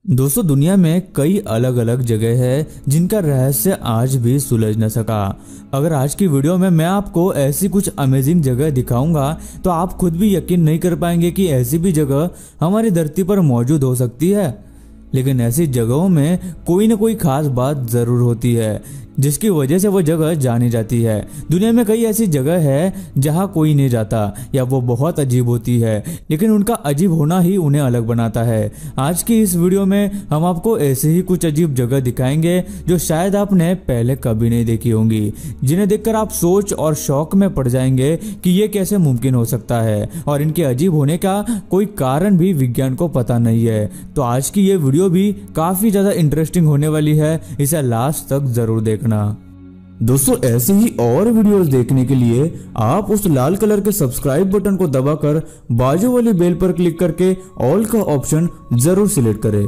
दोस्तों, दुनिया में कई अलग अलग जगह है जिनका रहस्य आज भी सुलझ न सका। अगर आज की वीडियो में मैं आपको ऐसी कुछ अमेजिंग जगह दिखाऊंगा तो आप खुद भी यकीन नहीं कर पाएंगे कि ऐसी भी जगह हमारी धरती पर मौजूद हो सकती है। लेकिन ऐसी जगहों में कोई न कोई खास बात जरूर होती है जिसकी वजह से वो जगह जानी जाती है। दुनिया में कई ऐसी जगह है जहाँ कोई नहीं जाता या वो बहुत अजीब होती है, लेकिन उनका अजीब होना ही उन्हें अलग बनाता है। आज की इस वीडियो में हम आपको ऐसे ही कुछ अजीब जगह दिखाएंगे जो शायद आपने पहले कभी नहीं देखी होंगी, जिन्हें देखकर आप सोच और शौक में पड़ जाएंगे कि ये कैसे मुमकिन हो सकता है, और इनके अजीब होने का कोई कारण भी विज्ञान को पता नहीं है। तो आज की ये वीडियो भी काफी ज्यादा इंटरेस्टिंग होने वाली है, इसे लास्ट तक जरूर देखना। दोस्तों, ऐसे ही और वीडियोस देखने के लिए आप उस लाल कलर के सब्सक्राइब बटन को दबाकर बाजू वाली बेल पर क्लिक करके ऑल का ऑप्शन जरूर सिलेक्ट करें।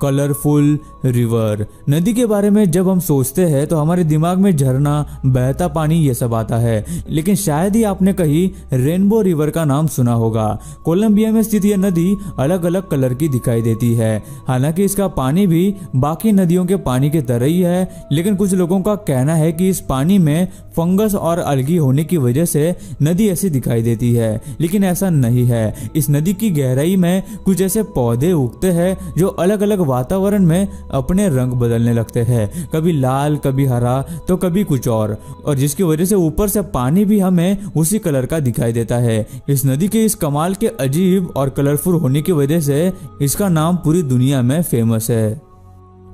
कलरफुल रिवर, नदी के बारे में जब हम सोचते हैं तो हमारे दिमाग में झरना, बहता पानी ये सब आता है, लेकिन शायद ही आपने कहीं रेनबो रिवर का नाम सुना होगा। कोलंबिया में स्थित यह नदी अलग अलग कलर की दिखाई देती है। हालांकि इसका पानी भी बाकी नदियों के पानी की तरह ही है, लेकिन कुछ लोगों का कहना है कि इस पानी में फंगस और अलगी होने की वजह से नदी ऐसी दिखाई देती है, लेकिन ऐसा नहीं है। इस नदी की गहराई में कुछ ऐसे पौधे उगते हैं जो अलग अलग वातावरण में अपने रंग बदलने लगते हैं, कभी लाल, कभी हरा, तो कभी कुछ और जिसकी वजह से ऊपर से पानी भी हमें उसी कलर का दिखाई देता है। इस नदी के इस कमाल के अजीब और कलरफुल होने की वजह से इसका नाम पूरी दुनिया में फेमस है।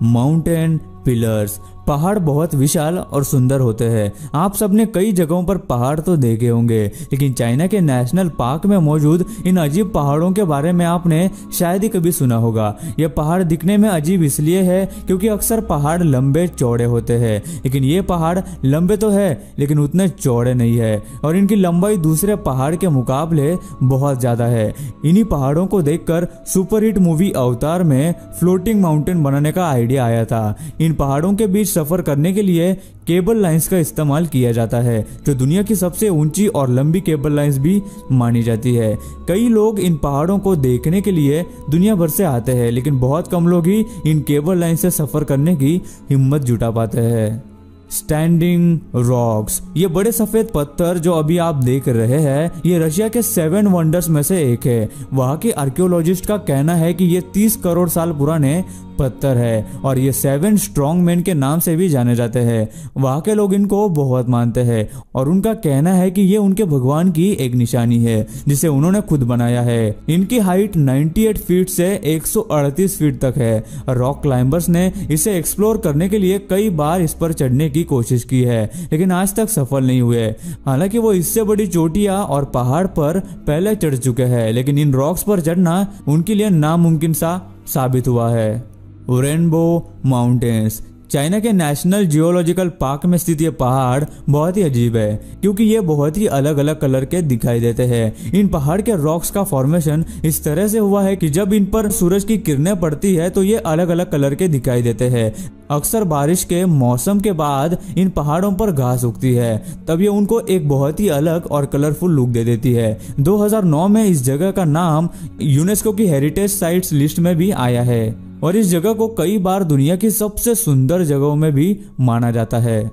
माउंटेन पिलर्स, पहाड़ बहुत विशाल और सुंदर होते हैं। आप सबने कई जगहों पर पहाड़ तो देखे होंगे, लेकिन चाइना के नेशनल पार्क में मौजूद इन अजीब पहाड़ों के बारे में आपने शायद ही कभी सुना होगा। यह पहाड़ दिखने में अजीब इसलिए है क्योंकि अक्सर पहाड़ लंबे चौड़े होते हैं, लेकिन ये पहाड़ लंबे तो है लेकिन उतने चौड़े नहीं है, और इनकी लंबाई दूसरे पहाड़ के मुकाबले बहुत ज्यादा है। इन्हीं पहाड़ों को देखकर सुपरहिट मूवी अवतार में फ्लोटिंग माउंटेन बनाने का आइडिया आया था। इन पहाड़ों के बीच सफर करने के लिए केबल लाइंस का इस्तेमाल किया जाता है, जो दुनिया की सबसे ऊंची और लंबी केबल लाइंस भी मानी जाती है। कई लोग इन पहाड़ों को देखने के लिए दुनिया भर से आते हैं, लेकिन बहुत कम लोग ही इन केबल लाइन से सफर करने की हिम्मत जुटा पाते हैं। स्टैंडिंग रॉक्स, ये बड़े सफेद पत्थर जो अभी आप देख रहे हैं, ये रशिया के 7 वंडर्स में से एक है। वहाँ के आर्कियोलॉजिस्ट का कहना है कि ये 30 करोड़ साल पुराने पत्थर है, और ये 7 स्ट्रॉन्ग मैन के नाम से भी जाने जाते हैं। वहाँ के लोग इनको बहुत मानते हैं, और उनका कहना है कि ये उनके भगवान की एक निशानी है जिसे उन्होंने खुद बनाया है। इनकी हाइट 98 फीट से 138 फीट तक है। रॉक क्लाइंबर्स ने इसे एक्सप्लोर करने के लिए कई बार इस पर चढ़ने की कोशिश की है, लेकिन आज तक सफल नहीं हुए। हालांकि वो इससे बड़ी चोटियां और पहाड़ पर पहले चढ़ चुके हैं, लेकिन इन रॉक्स पर चढ़ना उनके लिए नामुमकिन सा साबित हुआ है। रेनबो माउंटेन्स, चाइना के नेशनल जियोलॉजिकल पार्क में स्थित ये पहाड़ बहुत ही अजीब है क्योंकि ये बहुत ही अलग अलग कलर के दिखाई देते हैं। इन पहाड़ के रॉक्स का फॉर्मेशन इस तरह से हुआ है कि जब इन पर सूरज की किरणें पड़ती है तो ये अलग अलग कलर के दिखाई देते हैं। अक्सर बारिश के मौसम के बाद इन पहाड़ों पर घास उगती है, तब ये उनको एक बहुत ही अलग और कलरफुल लुक दे देती है। 2009 में इस जगह का नाम यूनेस्को की हेरिटेज साइट्स लिस्ट में भी आया है, और इस जगह को कई बार दुनिया की सबसे सुंदर जगहों में भी माना जाता है।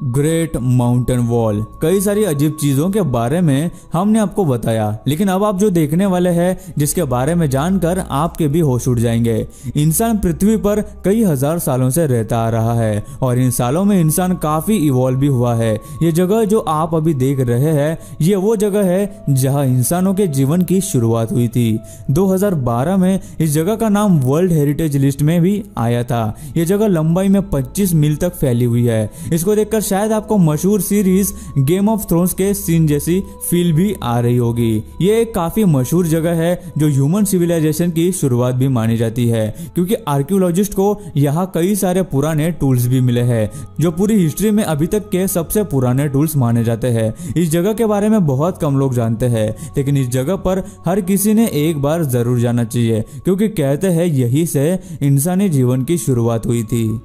ग्रेट माउंटेन वॉल, कई सारी अजीब चीजों के बारे में हमने आपको बताया, लेकिन अब आप जो देखने वाले हैं जिसके बारे में जानकर आपके भी होश उड़ जाएंगे। इंसान पृथ्वी पर कई हजार सालों से रहता आ रहा है, और इन सालों में इंसान काफी इवॉल्व भी हुआ है। ये जगह जो आप अभी देख रहे हैं, ये वो जगह है जहां इंसानों के जीवन की शुरुआत हुई थी। 2012 में इस जगह का नाम वर्ल्ड हेरिटेज लिस्ट में भी आया था। ये जगह लंबाई में 25 मील तक फैली हुई है। इसको देखकर शायद आपको मशहूर सीरीज गेम ऑफ थ्रोन्स के सीन जैसी फील भी आ रही होगी। ये एक काफी मशहूर जगह है जो ह्यूमन सिविलाइजेशन की शुरुआत भी मानी जाती है, क्योंकि आर्कियोलॉजिस्ट को यहाँ कई सारे पुराने टूल्स भी मिले हैं जो पूरी हिस्ट्री में अभी तक के सबसे पुराने टूल्स माने जाते हैं। इस जगह के बारे में बहुत कम लोग जानते हैं, लेकिन इस जगह पर हर किसी ने एक बार जरूर जाना चाहिए, क्योंकि कहते हैं यही से इंसानी जीवन की शुरुआत हुई थी।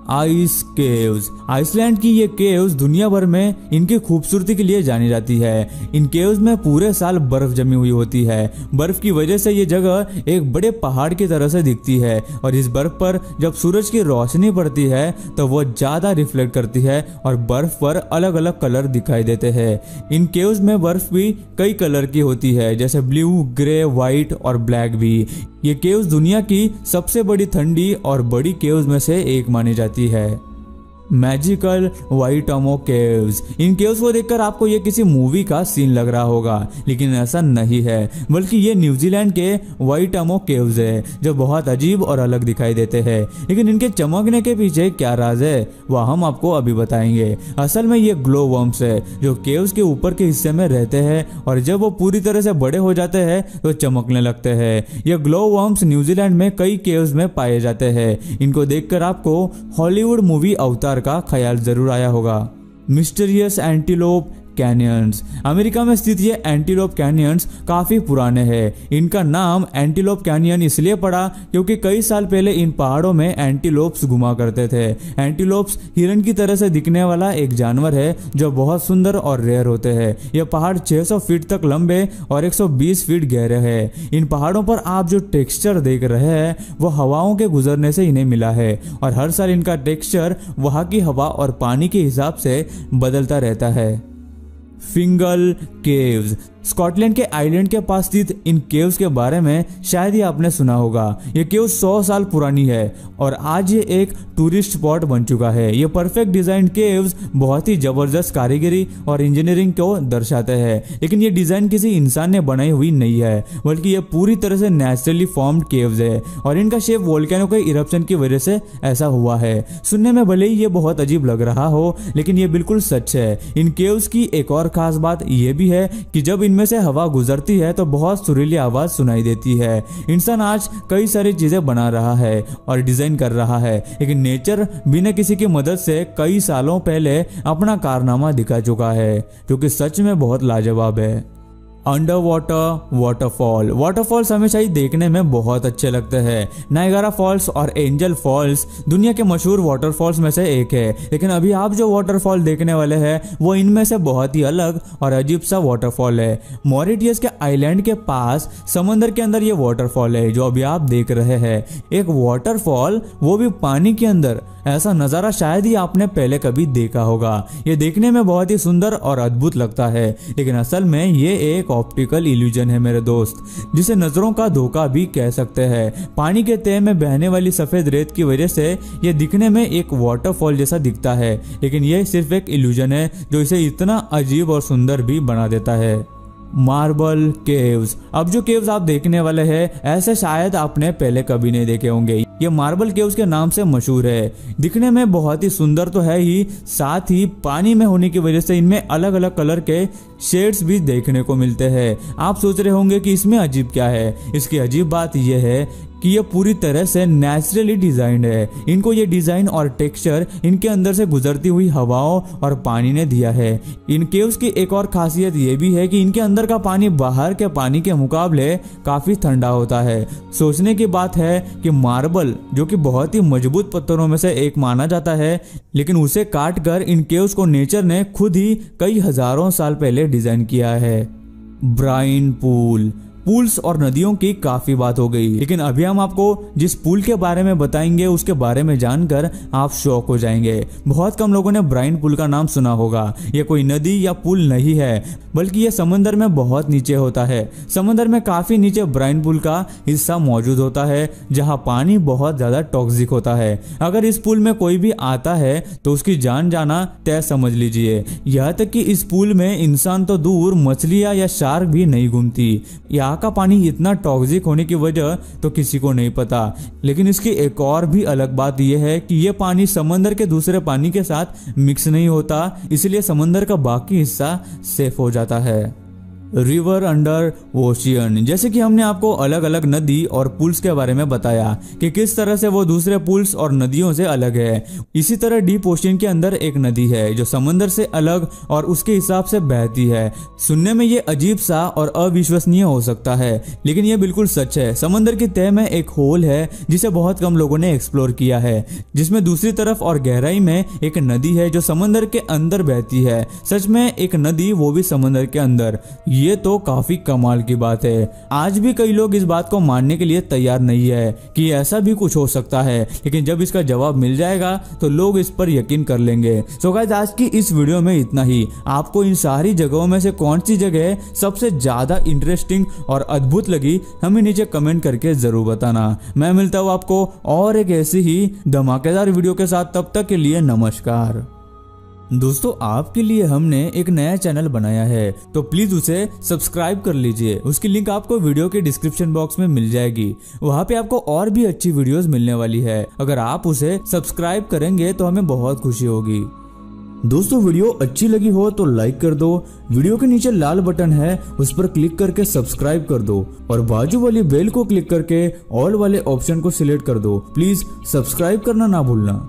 Ice caves. आइसलैंड की ये केव्स दुनिया भर में इनकी खूबसूरती के लिए जानी जाती है। इन केव्स में पूरे साल बर्फ जमी हुई होती है। बर्फ की वजह से ये जगह एक बड़े पहाड़ की तरह से दिखती है और इस बर्फ पर जब सूरज की रोशनी पड़ती है तो वो ज्यादा रिफ्लेक्ट करती है और बर्फ पर अलग अलग कलर दिखाई देते हैं। इन केव्स में बर्फ भी कई कलर की होती है, जैसे ब्लू, ग्रे, व्हाइट और ब्लैक भी। ये केव्स दुनिया की सबसे बड़ी ठंडी और बड़ी केव्स में से एक मानी जाती है। Magical Waitomo caves. इन केव्स को देखकर आपको ये किसी मूवी का सीन लग रहा होगा, लेकिन ऐसा नहीं है, बल्कि ये न्यूजीलैंड के वाइटमो केव्स है जो बहुत अजीब और अलग दिखाई देते हैं। लेकिन इनके चमकने के पीछे क्या राज है वह हम आपको अभी बताएंगे। असल में ये ग्लो वर्म्स है जो केव्स के ऊपर के हिस्से में रहते हैं और जब वो पूरी तरह से बड़े हो जाते हैं तो चमकने लगते हैं। ये ग्लो वर्म्स न्यूजीलैंड में कई केव्स में पाए जाते हैं। इनको देखकर आपको हॉलीवुड मूवी अवतार का ख्याल जरूर आया होगा। Mysterious antelope canyons. अमेरिका में स्थित ये एंटीलोप कैनियंस काफी पुराने हैं। इनका नाम एंटीलोप कैनियन इसलिए पड़ा क्योंकि कई साल पहले इन पहाड़ों में एंटीलोप्स घुमा करते थे। एंटीलोप्स हिरन की तरह से दिखने वाला एक जानवर है जो बहुत सुंदर और रेयर होते हैं। यह पहाड़ 600 फीट तक लंबे और 120 फीट गहरे हैं। इन पहाड़ों पर आप जो टेक्सचर देख रहे हैं वो हवाओं के गुजरने से इन्हें मिला है और हर साल इनका टेक्सचर वहां की हवा और पानी के हिसाब से बदलता रहता है। फिंगल केव्स। स्कॉटलैंड के आइलैंड के पास स्थित इन केव्स के बारे में शायद ही आपने सुना होगा। ये केव्स 100 साल पुरानी है और आज ये एक टूरिस्ट स्पॉट बन चुका है। ये परफेक्ट डिजाइन केव्स बहुत ही जबरदस्त कारीगरी और इंजीनियरिंग को दर्शाते हैं, लेकिन ये डिजाइन किसी इंसान ने बनाई हुई नहीं है, बल्कि ये पूरी तरह से नेचुरली फॉर्म्ड केव्स है और इनका शेप वोल्केनो के इरप्शन की वजह से ऐसा हुआ है। सुनने में भले ही ये बहुत अजीब लग रहा हो, लेकिन ये बिल्कुल सच है। इन केव्स की एक और खास बात ये भी है कि जब इनमें से हवा गुजरती है तो बहुत सुरीली आवाज सुनाई देती है। इंसान आज कई सारी चीजें बना रहा है और डिजाइन कर रहा है, लेकिन नेचर बिना किसी की मदद से कई सालों पहले अपना कारनामा दिखा चुका है, जो कि सच में बहुत लाजवाब है। Under water waterfall. वाटरफॉल्स हमेशा ही देखने में बहुत अच्छे लगते हैं। नायगारा फॉल्स और एंजल फॉल्स दुनिया के मशहूर वाटरफॉल्स में से एक है, लेकिन अभी आप जो वाटरफॉल देखने वाले हैं वो इनमें से बहुत ही अलग और अजीब सा वाटरफॉल है। मॉरिटियस के आइलैंड के पास समंदर के अंदर ये वाटरफॉल है जो अभी आप देख रहे हैं। एक वाटरफॉल, वो भी पानी के अंदर। ऐसा नजारा शायद ही आपने पहले कभी देखा होगा। ये देखने में बहुत ही सुंदर और अद्भुत लगता है, लेकिन असल में ये एक ऑप्टिकल इल्यूजन है मेरे दोस्त, जिसे नजरों का धोखा भी कह सकते हैं। पानी के तह में बहने वाली सफेद रेत की वजह से ये दिखने में एक वाटरफॉल जैसा दिखता है, लेकिन ये सिर्फ एक इल्यूजन है जो इसे इतना अजीब और सुंदर भी बना देता है। Marble caves. अब जो केव्स आप देखने वाले हैं ऐसे शायद आपने पहले कभी नहीं देखे होंगे। ये मार्बल केव्स के नाम से मशहूर है। दिखने में बहुत ही सुंदर तो है ही, साथ ही पानी में होने की वजह से इनमें अलग अलग कलर के शेड्स भी देखने को मिलते हैं। आप सोच रहे होंगे कि इसमें अजीब क्या है। इसकी अजीब बात यह है कि ये पूरी तरह से नेचुरली डिजाइंड है। इनको ये डिजाइन और टेक्सचर इनके अंदर से गुजरती हुई हवाओं और पानी ने दिया है। इन केव्स की एक और खासियत ये भी है कि इनके अंदर का पानी बाहर के पानी के मुकाबले काफी ठंडा होता है। सोचने की बात है कि मार्बल, जो कि बहुत ही मजबूत पत्थरों में से एक माना जाता है, लेकिन उसे काट कर इन केव्स को नेचर ने खुद ही कई हजारों साल पहले डिजाइन किया है। Bryan pool. पूल्स और नदियों की काफी बात हो गई, लेकिन अभी हम आपको जिस पूल के बारे में बताएंगे उसके बारे में जानकर आप शॉक हो जाएंगे। बहुत कम लोगों ने ब्राइन पूल का नाम सुना होगा। यह कोई नदी या पुल नहीं है, बल्कि यह समंदर में बहुत नीचे होता है। समंदर में काफी नीचे ब्राइन पूल का हिस्सा मौजूद होता है, जहां पानी बहुत ज्यादा टॉक्सिक होता है। अगर इस पूल में कोई भी आता है तो उसकी जान जाना तय समझ लीजिए। यहाँ तक कि इस पूल में इंसान तो दूर, मछलियां या शार्क भी नहीं घूमती। यहाँ का पानी इतना टॉक्सिक होने की वजह तो किसी को नहीं पता, लेकिन इसकी एक और भी अलग बात यह है कि यह पानी समंदर के दूसरे पानी के साथ मिक्स नहीं होता, इसलिए समंदर का बाकी हिस्सा सेफ हो जाता है। River under ocean. जैसे कि हमने आपको अलग अलग नदी और पुल्स के बारे में बताया कि किस तरह से वो दूसरे पुल्स और नदियों से अलग है, इसी तरह डीप ओशियन के अंदर एक नदी है जो समंदर से अलग और उसके हिसाब से बहती है। सुनने में ये अजीब सा और अविश्वसनीय हो सकता है, लेकिन ये बिल्कुल सच है। समंदर की तह में एक होल है जिसे बहुत कम लोगों ने एक्सप्लोर किया है, जिसमें दूसरी तरफ और गहराई में एक नदी है जो समंदर के अंदर बहती है। सच में एक नदी, वो भी समंदर के अंदर। ये तो काफी कमाल की बात है। आज भी कई लोग इस बात को मानने के लिए तैयार नहीं है कि ऐसा भी कुछ हो सकता है, लेकिन जब इसका जवाब मिल जाएगा तो लोग इस पर यकीन कर लेंगे। सो गाइस, आज की इस वीडियो में इतना ही। आपको इन सारी जगहों में से कौन सी जगह सबसे ज्यादा इंटरेस्टिंग और अद्भुत लगी, हमें नीचे कमेंट करके जरूर बताना। मैं मिलता हूँ आपको और एक ऐसी ही धमाकेदार वीडियो के साथ। तब तक के लिए नमस्कार। दोस्तों, आपके लिए हमने एक नया चैनल बनाया है, तो प्लीज उसे सब्सक्राइब कर लीजिए। उसकी लिंक आपको वीडियो के डिस्क्रिप्शन बॉक्स में मिल जाएगी। वहाँ पे आपको और भी अच्छी वीडियोस मिलने वाली है। अगर आप उसे सब्सक्राइब करेंगे तो हमें बहुत खुशी होगी। दोस्तों, वीडियो अच्छी लगी हो तो लाइक कर दो। वीडियो के नीचे लाल बटन है, उस पर क्लिक करके सब्सक्राइब कर दो और बाजू वाली बेल को क्लिक करके ऑल वाले ऑप्शन को सिलेक्ट कर दो। प्लीज सब्सक्राइब करना ना भूलना।